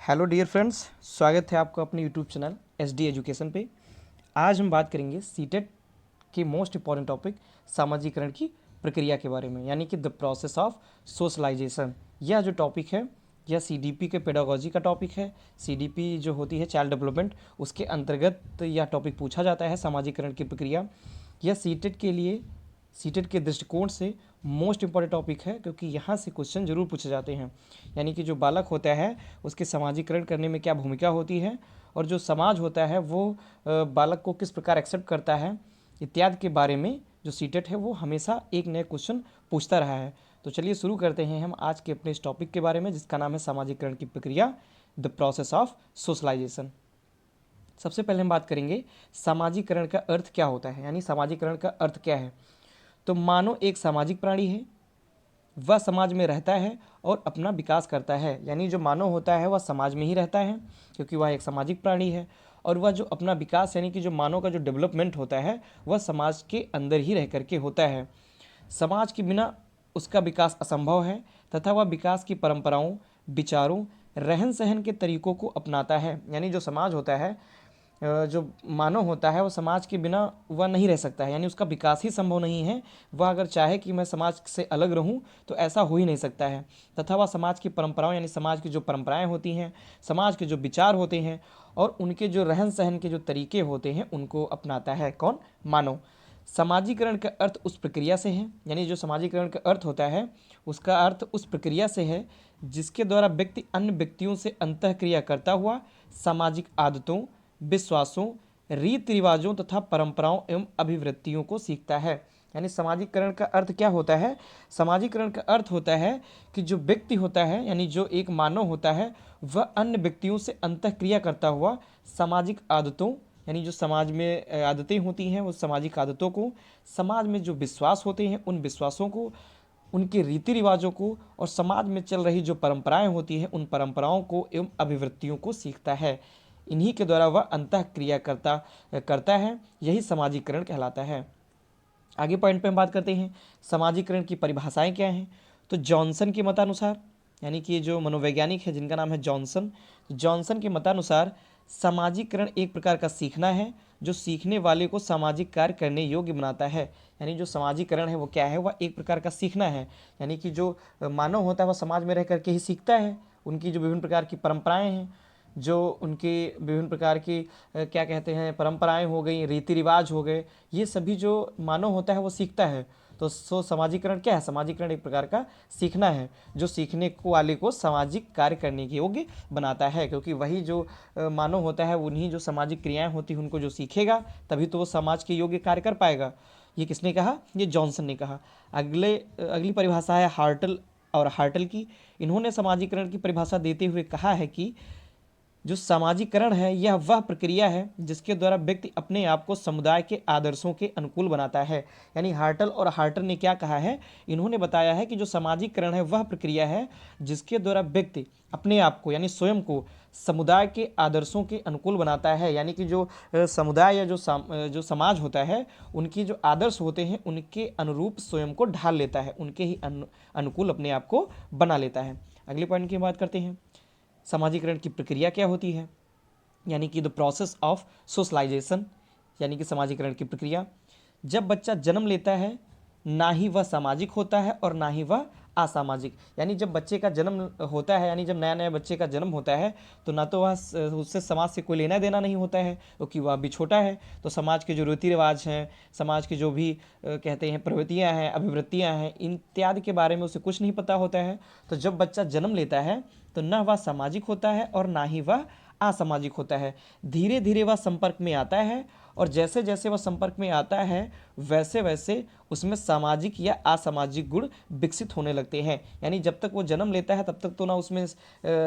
Hello dear friends, स्वागत है आपका अपने यूट्यूब चैनल एसडी एजुकेशन पे। आज हम बात करेंगे सीटेट के मोस्ट इम्पॉर्टेंट टॉपिक सामाजिकरण की प्रक्रिया के बारे में, यानी कि द प्रोसेस ऑफ सोशलाइजेशन। यह जो टॉपिक है यह सीडीपी के पेडागोजी का टॉपिक है। सीडीपी जो होती है चाइल्ड डेवलपमेंट, उसके अंतर्गत यह टॉपिक पूछा जाता है, सामाजिकरण की प्रक्रिया। यह सीटेट के दृष्टिकोण से मोस्ट इम्पॉर्टेंट टॉपिक है, क्योंकि यहाँ से क्वेश्चन जरूर पूछे जाते हैं। यानी कि जो बालक होता है उसके सामाजिकरण करने में क्या भूमिका होती है, और जो समाज होता है वो बालक को किस प्रकार एक्सेप्ट करता है, इत्यादि के बारे में जो सीटेट है वो हमेशा एक नया क्वेश्चन पूछता रहा है। तो चलिए शुरू करते हैं हम आज के अपने इस टॉपिक के बारे में, जिसका नाम है सामाजिकरण की प्रक्रिया, द प्रोसेस ऑफ सोशलाइजेशन। सबसे पहले हम बात करेंगे सामाजिकरण का अर्थ क्या होता है, यानी सामाजिकरण का अर्थ क्या है। तो मानव एक सामाजिक प्राणी है, वह समाज में रहता है और अपना विकास करता है। यानी जो मानव होता है वह समाज में ही रहता है, क्योंकि वह एक सामाजिक प्राणी है। और वह जो अपना विकास, यानी कि जो मानव का जो डेवलपमेंट होता है वह समाज के अंदर ही रह करके होता है। समाज के बिना उसका विकास असंभव है, तथा वह विकास की परंपराओं, विचारों, रहन सहन के तरीकों को अपनाता है। यानी जो समाज होता है, जो मानव होता है, वो समाज के बिना वह नहीं रह सकता है, यानी उसका विकास ही संभव नहीं है। वह अगर चाहे कि मैं समाज से अलग रहूं तो ऐसा हो ही नहीं सकता है। तथा वह समाज की परंपराओं, यानी समाज की जो परंपराएं होती हैं, समाज के जो विचार होते हैं और उनके जो रहन सहन के जो तरीके होते हैं उनको अपनाता है। कौन? मानव। सामाजिकरण का अर्थ उस प्रक्रिया से है, यानी जो सामाजिकरण का अर्थ होता है उसका अर्थ उस प्रक्रिया से है जिसके द्वारा व्यक्ति अन्य व्यक्तियों से अंतःक्रिया करता हुआ सामाजिक आदतों, विश्वासों, रीति रिवाजों तथा परंपराओं एवं अभिवृत्तियों को सीखता है। यानी सामाजिकरण का अर्थ क्या होता है? सामाजिकरण का अर्थ होता है कि जो व्यक्ति होता है, यानी जो एक मानव होता है, वह अन्य व्यक्तियों से अंतःक्रिया करता हुआ सामाजिक आदतों, यानी जो समाज में आदतें होती हैं उस सामाजिक आदतों को, समाज में जो विश्वास होते हैं उन विश्वासों को, उनके रीति रिवाजों को, और समाज में चल रही जो परंपराएं होती हैं उन परंपराओं को एवं अभिवृत्तियों को सीखता है। इन्हीं के द्वारा वह अंतःक्रिया करता है। यही सामाजिकरण कहलाता है। आगे पॉइंट पे हम बात करते हैं सामाजिकरण की परिभाषाएं क्या हैं। तो जॉनसन के मतानुसार, यानी कि जो मनोवैज्ञानिक है जिनका नाम है जॉनसन, जॉनसन के मतानुसार सामाजिकरण एक प्रकार का सीखना है जो सीखने वाले को सामाजिक कार्य करने योग्य बनाता है। यानी जो सामाजिकरण है वो क्या है? वह एक प्रकार का सीखना है, यानी कि जो मानव होता है वह समाज में रह करके ही सीखता है। उनकी जो विभिन्न प्रकार की परंपराएं हैं, जो उनके विभिन्न प्रकार की क्या कहते हैं, परंपराएं हो गई, रीति रिवाज हो गए, ये सभी जो मानव होता है वो सीखता है। तो सामाजिकरण क्या है? सामाजिकरण एक प्रकार का सीखना है जो सीखने को वाले को सामाजिक कार्य करने के योग्य बनाता है, क्योंकि वही जो मानव होता है उन्हीं जो सामाजिक क्रियाएं होती हैं उनको जो सीखेगा तभी तो वो समाज के योग्य कार्य कर पाएगा। ये किसने कहा? ये जॉनसन ने कहा। अगली परिभाषा है हार्टल की। इन्होंने सामाजिकरण की परिभाषा देते हुए कहा है कि जो सामाजिकरण है यह वह प्रक्रिया है जिसके द्वारा व्यक्ति अपने आप को समुदाय के आदर्शों के अनुकूल बनाता है। यानी हार्टल ने क्या कहा है? इन्होंने बताया है कि जो सामाजिकरण है वह प्रक्रिया है जिसके द्वारा व्यक्ति अपने आप को, यानी स्वयं को, समुदाय के आदर्शों के अनुकूल बनाता है। यानी कि जो समुदाय या जो समाज होता है उनकी जो आदर्श होते हैं उनके अनुरूप स्वयं को ढाल लेता है, उनके ही अनुकूल अपने आप को बना लेता है। अगले पॉइंट की बात करते हैं सामाजिकरण की प्रक्रिया क्या होती है, यानी कि द प्रोसेस ऑफ सोशलाइजेशन, यानी कि सामाजिकरण की प्रक्रिया। जब बच्चा जन्म लेता है ना ही वह सामाजिक होता है और ना ही वह असामाजिक। यानी जब बच्चे का जन्म होता है, यानी जब नया नया बच्चे का जन्म होता है तो ना तो वह उससे समाज से कोई लेना देना नहीं होता है, क्योंकि वह अभी छोटा है। तो समाज के जो रीति रिवाज हैं, समाज के जो भी कहते हैं प्रवृत्तियां हैं, अभिवृत्तियां हैं, इत्यादि के बारे में उसे कुछ नहीं पता होता है। तो जब बच्चा जन्म लेता है तो न वह सामाजिक होता है और ना ही वह असामाजिक होता है। धीरे धीरे वह संपर्क में आता है, और जैसे जैसे वह संपर्क में आता है वैसे वैसे उसमें सामाजिक या असामाजिक गुण विकसित होने लगते हैं। यानी जब तक वो जन्म लेता है तब तक तो ना उसमें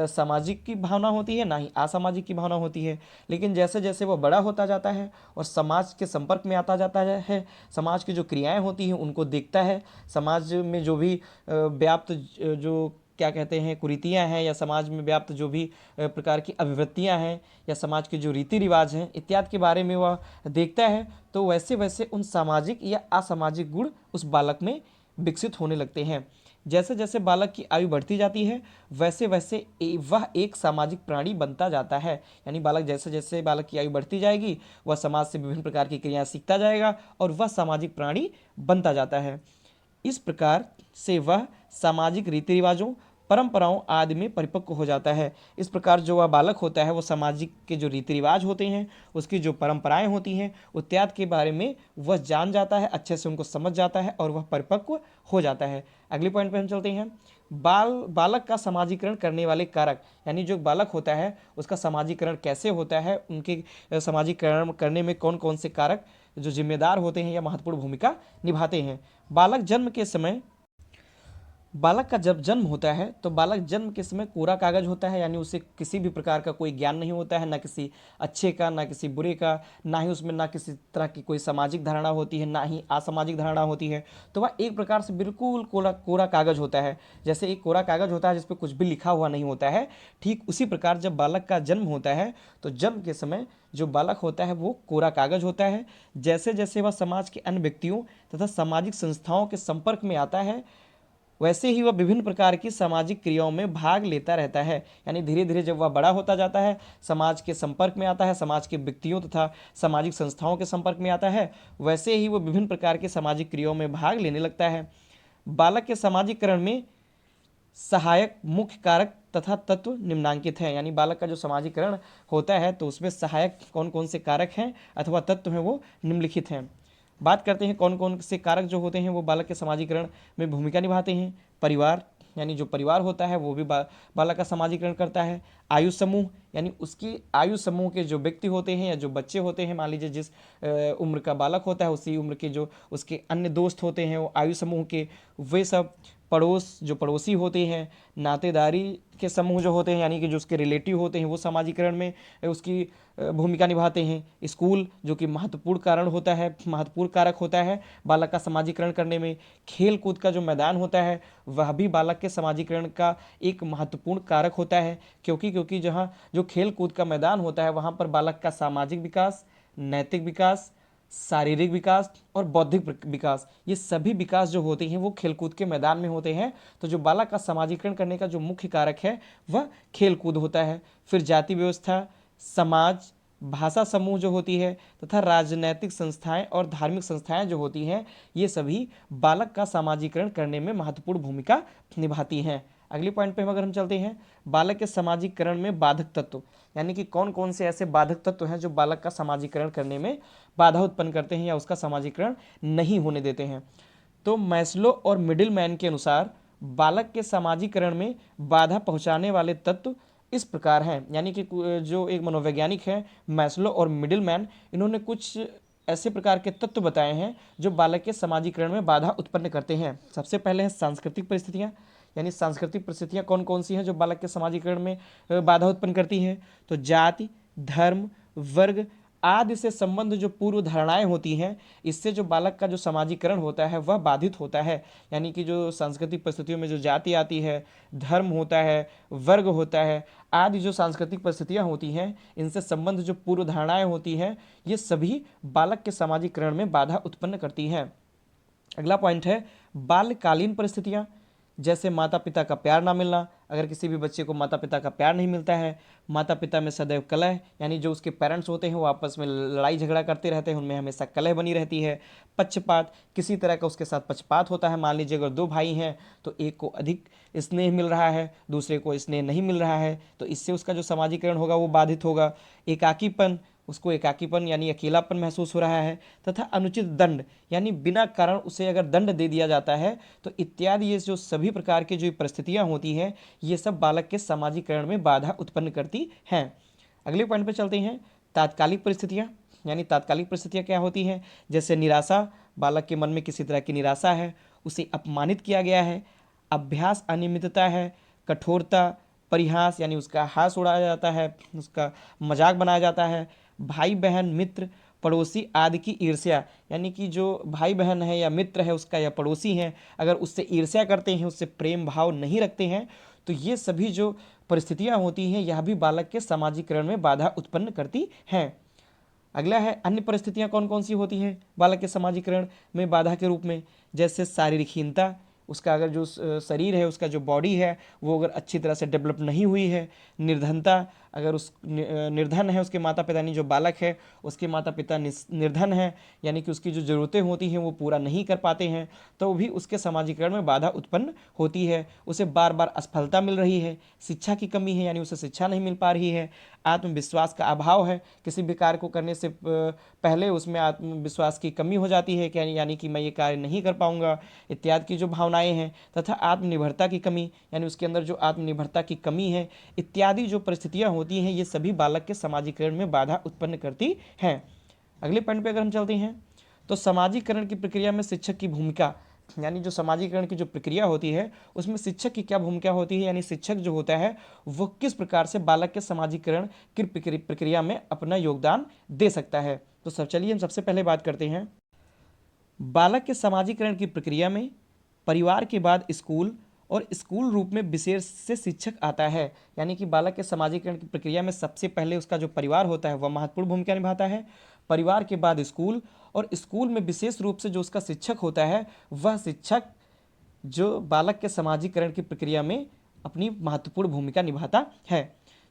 सामाजिक की भावना होती है ना ही असामाजिक की भावना होती है। लेकिन जैसे जैसे वो बड़ा होता जाता है और समाज के संपर्क में आता जाता है, समाज की जो क्रियाएं होती हैं उनको देखता है, समाज में जो भी व्याप्त जो क्या कहते हैं कुरीतियाँ हैं, या समाज में व्याप्त जो भी प्रकार की अभिवृत्तियाँ हैं, या समाज के जो रीति रिवाज हैं इत्यादि के बारे में वह देखता है, तो वैसे वैसे उन सामाजिक या असामाजिक गुण उस बालक में विकसित होने लगते हैं। जैसे जैसे बालक की आयु बढ़ती जाती है वैसे वैसे वह एक सामाजिक प्राणी बनता जाता है। यानी बालक जैसे जैसे बालक की आयु बढ़ती जाएगी वह समाज से विभिन्न प्रकार की क्रियाएं सीखता जाएगा और वह सामाजिक प्राणी बनता जाता है। इस प्रकार से वह सामाजिक रीति रिवाजों, परंपराओं आदि में परिपक्व हो जाता है। इस प्रकार जो वह बालक होता है वो सामाजिक के जो रीति रिवाज होते हैं, उसकी जो परंपराएं होती हैं, इत्यादि के बारे में वह जान जाता है, अच्छे से उनको समझ जाता है और वह परिपक्व हो जाता है। अगले पॉइंट पे हम चलते हैं। बालक का समाजीकरण करने वाले कारक, यानी जो बालक होता है उसका समाजीकरण कैसे होता है, उनके समाजीकरण करने में कौन कौन से कारक जो जिम्मेदार होते हैं या महत्वपूर्ण भूमिका निभाते हैं। बालक का जब जन्म होता है तो बालक जन्म के समय कोरा कागज होता है, यानी उसे किसी भी प्रकार का कोई ज्ञान नहीं होता है, ना किसी अच्छे का ना किसी बुरे का, ना ही उसमें ना किसी तरह की कोई सामाजिक धारणा होती है ना ही असामाजिक धारणा होती है। तो वह एक प्रकार से बिल्कुल कोरा कोरा कागज होता है। जैसे एक कोरा कागज होता है जिस पर कुछ भी लिखा हुआ नहीं होता है, ठीक उसी प्रकार जब बालक का जन्म होता है तो जन्म के समय जो बालक होता है वो कोरा कागज होता है। जैसे जैसे वह समाज के अन्य व्यक्तियों तथा सामाजिक संस्थाओं के संपर्क में आता है वैसे ही वह विभिन्न प्रकार की सामाजिक क्रियाओं में भाग लेता रहता है। यानी धीरे धीरे जब वह बड़ा होता जाता है, समाज के संपर्क में आता है, समाज के व्यक्तियों तथा सामाजिक संस्थाओं के संपर्क में आता है, वैसे ही वह विभिन्न प्रकार के सामाजिक क्रियाओं में भाग लेने लगता है। बालक के सामाजिकरण में सहायक मुख्य कारक तथा तत्व निम्नांकित हैं। यानी बालक का जो सामाजिकरण होता है तो उसमें सहायक कौन कौन से कारक हैं अथवा तत्व हैं वो निम्नलिखित हैं। बात करते हैं कौन कौन से कारक जो होते हैं वो बालक के समाजीकरण में भूमिका निभाते हैं। परिवार, यानी जो परिवार होता है वो भी बालक का समाजीकरण करता है। आयु समूह, यानी उसकी आयु समूह के जो व्यक्ति होते हैं या जो बच्चे होते हैं, मान लीजिए जिस उम्र का बालक होता है उसी उम्र के जो उसके अन्य दोस्त होते हैं वो आयु समूह के, वे सब। पड़ोस, जो पड़ोसी होते हैं। नातेदारी के समूह जो होते हैं, यानी कि जो उसके रिलेटिव होते हैं वो समाजीकरण में उसकी भूमिका निभाते हैं। स्कूल, जो कि महत्वपूर्ण कारण होता है, महत्वपूर्ण कारक होता है बालक का समाजीकरण करने में। खेल कूद का जो मैदान होता है वह भी बालक के समाजीकरण का एक महत्वपूर्ण कारक होता है, क्योंकि जहाँ जो खेल कूद का मैदान होता है वहाँ पर बालक का सामाजिक विकास, नैतिक विकास, शारीरिक विकास और बौद्धिक विकास, ये सभी विकास जो होते हैं वो खेलकूद के मैदान में होते हैं। तो जो बालक का समाजीकरण करने का जो मुख्य कारक है वह खेलकूद होता है। फिर जाति व्यवस्था, समाज, भाषा समूह जो होती है तथा राजनैतिक संस्थाएं और धार्मिक संस्थाएं जो होती हैं, ये सभी बालक का समाजीकरण करने में महत्वपूर्ण भूमिका निभाती हैं। अगले पॉइंट पे अगर हम चलते हैं, बालक के सामाजिकरण में बाधक तत्व, यानी कि कौन कौन से ऐसे बाधक तत्व हैं जो बालक का समाजीकरण करने में बाधा उत्पन्न करते हैं या उसका समाजीकरण नहीं होने देते हैं। तो मैस्लो और मिडिलमैन के अनुसार बालक के समाजीकरण में बाधा पहुंचाने वाले तत्व इस प्रकार हैं। यानी कि जो एक मनोवैज्ञानिक है मैस्लो और मिडिलमैन, इन्होंने कुछ ऐसे प्रकार के तत्व बताए हैं जो बालक के समाजीकरण में बाधा उत्पन्न करते हैं। सबसे पहले है सांस्कृतिक परिस्थितियाँ, यानी सांस्कृतिक परिस्थितियाँ कौन कौन सी हैं जो बालक के समाजीकरण में बाधा उत्पन्न करती हैं। तो जाति, धर्म, वर्ग आदि से संबंध जो पूर्व धारणाएं होती हैं, इससे जो बालक का जो समाजीकरण होता है वह बाधित होता है। यानी कि जो सांस्कृतिक परिस्थितियों में जो जाति आती है, धर्म होता है, वर्ग होता है, आदि जो सांस्कृतिक परिस्थितियां होती हैं, इनसे संबंध जो पूर्व धारणाएं होती हैं, ये सभी बालक के समाजीकरण में बाधा उत्पन्न करती हैं। अगला पॉइंट है बाल्यकालीन परिस्थितियां, जैसे माता पिता का प्यार ना मिलना। अगर किसी भी बच्चे को माता पिता का प्यार नहीं मिलता है, माता पिता में सदैव कलह, यानी जो उसके पेरेंट्स होते हैं वो आपस में लड़ाई झगड़ा करते रहते हैं, उनमें हमेशा कलह बनी रहती है। पक्षपात, किसी तरह का उसके साथ पक्षपात होता है। मान लीजिए अगर दो भाई हैं तो एक को अधिक स्नेह मिल रहा है, दूसरे को स्नेह नहीं मिल रहा है, तो इससे उसका जो समाजीकरण होगा वो बाधित होगा। एकाकीपन, उसको एकाकीपन यानी अकेलापन महसूस हो रहा है। तथा अनुचित दंड, यानी बिना कारण उसे अगर दंड दे दिया जाता है तो इत्यादि, ये जो सभी प्रकार की जो परिस्थितियां होती हैं ये सब बालक के सामाजिकरण में बाधा उत्पन्न करती हैं। अगले पॉइंट पर चलते हैं, तात्कालिक परिस्थितियां, यानी तात्कालिक परिस्थितियां क्या होती हैं। जैसे निराशा, बालक के मन में किसी तरह की निराशा है, उसे अपमानित किया गया है। अभ्यास अनियमितता है। कठोरता, परिहास, यानी उसका हास उड़ाया जाता है, उसका मजाक बनाया जाता है। भाई बहन, मित्र, पड़ोसी आदि की ईर्ष्या, यानी कि जो भाई बहन है या मित्र है उसका या पड़ोसी है, अगर उससे ईर्ष्या करते हैं, उससे प्रेम भाव नहीं रखते हैं, तो ये सभी जो परिस्थितियां होती हैं यह भी बालक के सामाजिकरण में बाधा उत्पन्न करती हैं। अगला है अन्य परिस्थितियां कौन कौन सी होती हैं बालक के समाजीकरण में बाधा के रूप में। जैसे शारीरिक हीनता, उसका अगर जो शरीर है, उसका जो बॉडी है वो अगर अच्छी तरह से डेवलप नहीं हुई है, निर्धनता, अगर उस निर्धन है उसके माता पिता, यानी जो बालक है उसके माता पिता निर्धन है, यानी कि उसकी जो ज़रूरतें होती हैं वो पूरा नहीं कर पाते हैं, तो भी उसके समाजीकरण में बाधा उत्पन्न होती है। उसे बार बार असफलता मिल रही है, शिक्षा की कमी है, यानी उसे शिक्षा नहीं मिल पा रही है, आत्मविश्वास का अभाव है, किसी भी कार्य को करने से पहले उसमें आत्मविश्वास की कमी हो जाती है, यानी कि मैं ये कार्य नहीं कर पाऊंगा इत्यादि की जो भावनाएं हैं, तथा आत्मनिर्भरता की कमी, यानी उसके अंदर जो आत्मनिर्भरता की कमी है इत्यादि जो परिस्थितियां होती हैं, ये सभी बालक के समाजीकरण में बाधा उत्पन्न करती हैं। अगले पॉइंट पे अगर हम चलते हैं तो समाजीकरण की प्रक्रिया में शिक्षक की भूमिका, यानी जो समाजीकरण की जो प्रक्रिया होती है उसमें शिक्षक की क्या भूमिका होती है, यानी शिक्षक जो होता है वो किस प्रकार से बालक के समाजीकरण की प्रक्रिया में अपना योगदान दे सकता है। तो सब चलिए हम सबसे पहले बात करते हैं बालक के समाजीकरण की प्रक्रिया में परिवार के बाद स्कूल और स्कूल रूप में विशेष से शिक्षक आता है, यानी कि बालक के समाजीकरण की प्रक्रिया में सबसे पहले उसका जो परिवार होता है वह महत्वपूर्ण भूमिका निभाता है। परिवार के बाद स्कूल, और स्कूल में विशेष रूप से जो उसका शिक्षक होता है वह शिक्षक जो बालक के समाजीकरण की प्रक्रिया में अपनी महत्वपूर्ण भूमिका निभाता है।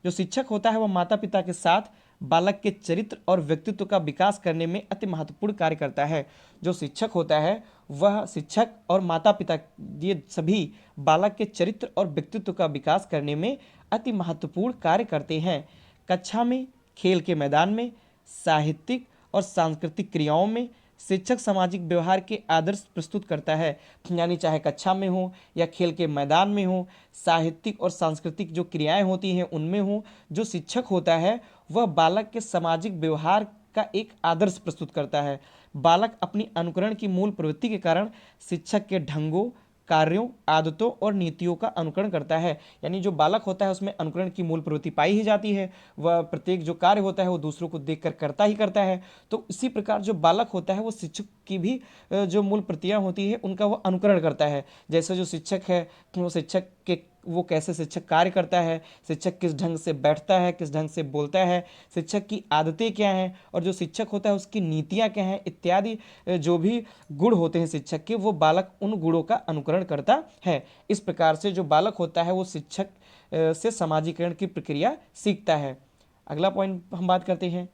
जो शिक्षक होता है वह माता पिता के साथ बालक के चरित्र और व्यक्तित्व का विकास करने में अति महत्वपूर्ण कार्य करता है। जो शिक्षक होता है वह शिक्षक और माता पिता ये सभी बालक के चरित्र और व्यक्तित्व का विकास करने में अति महत्वपूर्ण कार्य करते हैं। कक्षा में, खेल के मैदान में, साहित्यिक और सांस्कृतिक क्रियाओं में शिक्षक सामाजिक व्यवहार के आदर्श प्रस्तुत करता है, यानी चाहे कक्षा में हो या खेल के मैदान में हो, साहित्यिक और सांस्कृतिक जो क्रियाएं होती हैं उनमें हो, जो शिक्षक होता है वह बालक के सामाजिक व्यवहार का एक आदर्श प्रस्तुत करता है। बालक अपनी अनुकरण की मूल प्रवृत्ति के कारण शिक्षक के ढंगों, कार्यों, आदतों और नीतियों का अनुकरण करता है, यानी जो बालक होता है उसमें अनुकरण की मूल प्रवृत्ति पाई ही जाती है, वह प्रत्येक जो कार्य होता है वो दूसरों को देखकर करता ही करता है। तो इसी प्रकार जो बालक होता है वो शिक्षक की भी जो मूल प्रतियां होती है उनका वो अनुकरण करता है। जैसे जो शिक्षक है वो शिक्षक के वो कैसे शिक्षक कार्य करता है, शिक्षक किस ढंग से बैठता है, किस ढंग से बोलता है, शिक्षक की आदतें क्या हैं, और जो शिक्षक होता है उसकी नीतियां क्या हैं इत्यादि जो भी गुण होते हैं शिक्षक के, वो बालक उन गुणों का अनुकरण करता है। इस प्रकार से जो बालक होता है वो शिक्षक से समाजीकरण की प्रक्रिया सीखता है। अगला पॉइंट हम बात करते हैं,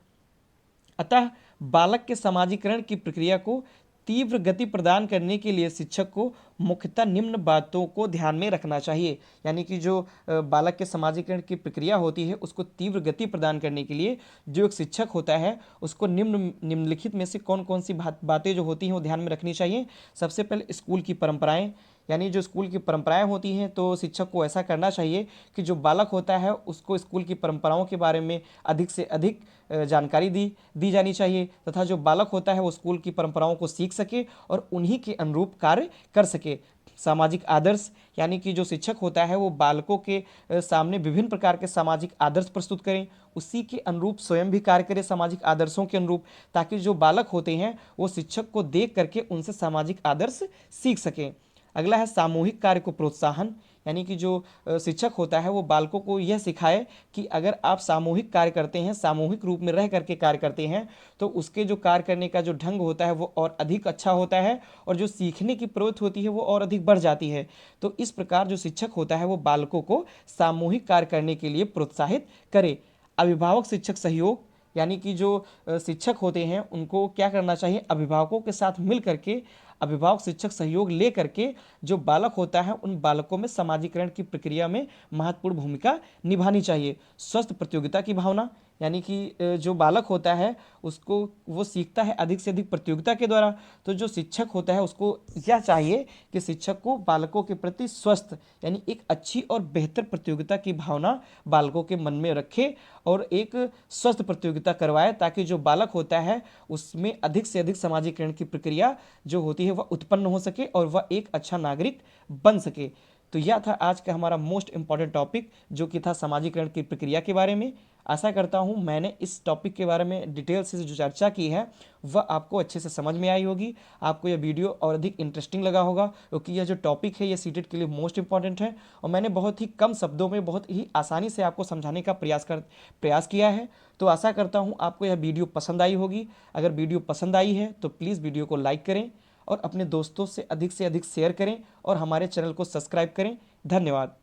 अतः बालक के समाजीकरण की प्रक्रिया को तीव्र गति प्रदान करने के लिए शिक्षक को मुख्यतः निम्न बातों को ध्यान में रखना चाहिए, यानी कि जो बालक के समाजीकरण की प्रक्रिया होती है उसको तीव्र गति प्रदान करने के लिए जो एक शिक्षक होता है उसको निम्नलिखित में से कौन कौन सी बातें जो होती हैं वो ध्यान में रखनी चाहिए। सबसे पहले स्कूल की परंपराएं, यानी जो स्कूल की परंपराएं होती हैं तो शिक्षक को ऐसा करना चाहिए कि जो बालक होता है उसको स्कूल की परंपराओं के बारे में अधिक से अधिक जानकारी दी जानी चाहिए, तथा जो बालक होता है वो स्कूल की परंपराओं को सीख सके और उन्हीं के अनुरूप कार्य कर सके। सामाजिक आदर्श, यानी कि जो शिक्षक होता है वो बालकों के सामने विभिन्न प्रकार के सामाजिक आदर्श प्रस्तुत करें, उसी के अनुरूप स्वयं भी कार्य करें सामाजिक आदर्शों के अनुरूप, ताकि जो बालक होते हैं वो शिक्षक को देख करके उनसे सामाजिक आदर्श सीख सकें। अगला है सामूहिक कार्य को प्रोत्साहन, यानी कि जो शिक्षक होता है वो बालकों को यह सिखाए कि अगर आप सामूहिक कार्य करते हैं, सामूहिक रूप में रह करके कार्य करते हैं, तो उसके जो कार्य करने का जो ढंग होता है वो और अधिक अच्छा होता है और जो सीखने की प्रवृत्ति होती है वो और अधिक बढ़ जाती है। तो इस प्रकार जो शिक्षक होता है वो बालकों को सामूहिक कार्य करने के लिए प्रोत्साहित करे। अभिभावक शिक्षक सहयोग, यानी कि जो शिक्षक होते हैं उनको क्या करना चाहिए, अभिभावकों के साथ मिल करके अभिभावक शिक्षक सहयोग ले करके जो बालक होता है उन बालकों में समाजीकरण की प्रक्रिया में महत्वपूर्ण भूमिका निभानी चाहिए। स्वस्थ प्रतियोगिता की भावना, यानी कि जो बालक होता है उसको वो सीखता है अधिक से अधिक प्रतियोगिता के द्वारा, तो जो शिक्षक होता है उसको यह चाहिए कि शिक्षक को बालकों के प्रति स्वस्थ यानी एक अच्छी और बेहतर प्रतियोगिता की भावना बालकों के मन में रखे और एक स्वस्थ प्रतियोगिता करवाए, ताकि जो बालक होता है उसमें अधिक से अधिक समाजीकरण की प्रक्रिया जो होती है वह उत्पन्न हो सके और वह एक अच्छा नागरिक बन सके। तो यह था आज का हमारा मोस्ट इंपॉर्टेंट टॉपिक जो कि था समाजीकरण की प्रक्रिया के बारे में। आशा करता हूं मैंने इस टॉपिक के बारे में डिटेल से जो चर्चा की है वह आपको अच्छे से समझ में आई होगी, आपको यह वीडियो और अधिक इंटरेस्टिंग लगा होगा, क्योंकि यह जो टॉपिक है यह सीटेट के लिए मोस्ट इंपॉर्टेंट है और मैंने बहुत ही कम शब्दों में बहुत ही आसानी से आपको समझाने का प्रयास किया है। तो आशा करता हूँ आपको यह वीडियो पसंद आई होगी। अगर वीडियो पसंद आई है तो प्लीज़ वीडियो को लाइक करें और अपने दोस्तों से अधिक शेयर करें और हमारे चैनल को सब्सक्राइब करें। धन्यवाद।